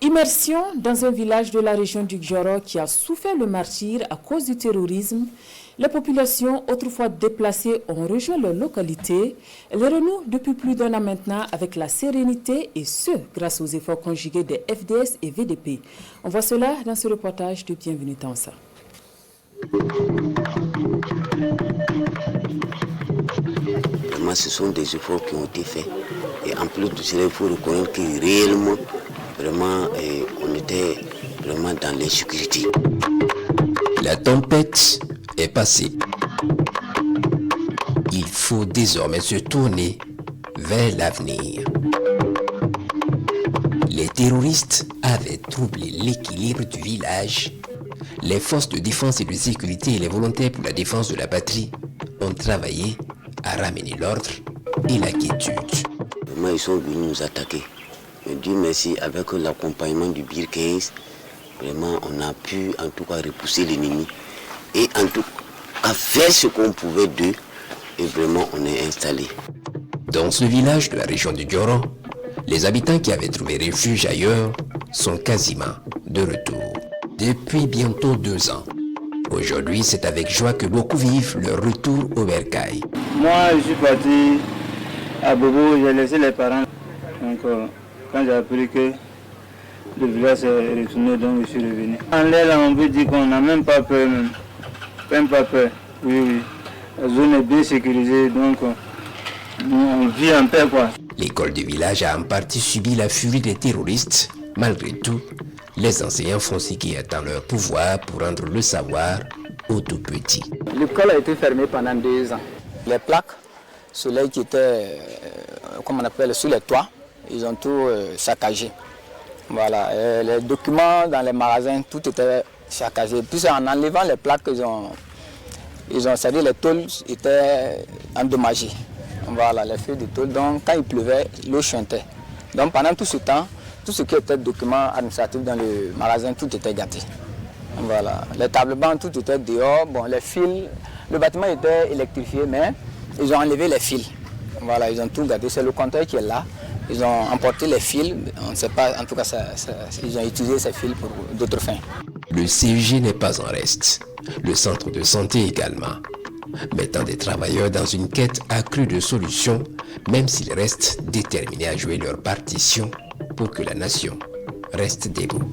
Immersion dans un village de la région du Djoro qui a souffert le martyre à cause du terrorisme. Les populations autrefois déplacées ont rejoint leur localité. Elles renouent depuis plus d'un an maintenant avec la sérénité et ce, grâce aux efforts conjugués des FDS et VDP. On voit cela dans ce reportage de Bienvenue Tansa. Vraiment, ce sont des efforts qui ont été faits. Et en plus de cela, il faut reconnaître que réellement, vraiment, on était vraiment dans l'insécurité. La tempête est passée. Il faut désormais se tourner vers l'avenir. Les terroristes avaient troublé l'équilibre du village. Les forces de défense et de sécurité et les volontaires pour la défense de la patrie ont travaillé à ramener l'ordre et la quiétude. Vraiment, ils sont venus nous attaquer. Mais Dieu merci, avec l'accompagnement du BIR 15, vraiment, on a pu en tout cas repousser l'ennemi et en tout cas faire ce qu'on pouvait d'eux. Et vraiment, on est installé. Dans ce village de la région du Djoro, les habitants qui avaient trouvé refuge ailleurs sont quasiment de retour. Depuis bientôt 2 ans. Aujourd'hui, c'est avec joie que beaucoup vivent leur retour au bercail. Moi, je suis parti à Bobo, j'ai laissé les parents. Donc, quand j'ai appris que le village s'est retourné, donc je suis revenu. En l'air, on peut dire qu'on n'a même pas peur, même pas peur. Oui. La zone est bien sécurisée, donc on vit en paix, quoi. L'école du village a en partie subi la furie des terroristes. Malgré tout, les enseignants font ce qui est en leur pouvoir pour rendre le savoir aux tout petits. L'école a été fermée pendant 2 ans. Les plaques, ceux-là qui étaient, comme on appelle, sur les toits, ils ont tout saccagé. Voilà. Et les documents dans les magasins, tout était saccagé. Puis en enlevant les plaques, c'est-à-dire les tôles étaient endommagées. Voilà, les feuilles de tôle. Donc quand il pleuvait, l'eau chantait. Donc pendant tout ce temps, tout ce qui était documents administratifs dans le magasin, tout était gâté. Voilà. Les tables bancs, tout était dehors. Bon, les fils, le bâtiment était électrifié, mais ils ont enlevé les fils. Voilà, ils ont tout gâté. C'est le compteur qui est là. Ils ont emporté les fils. On ne sait pas, en tout cas, ils ont utilisé ces fils pour d'autres fins. Le CUG n'est pas en reste. Le centre de santé également. Mettant des travailleurs dans une quête accrue de solutions, même s'ils restent déterminés à jouer leur partition pour que la nation reste debout.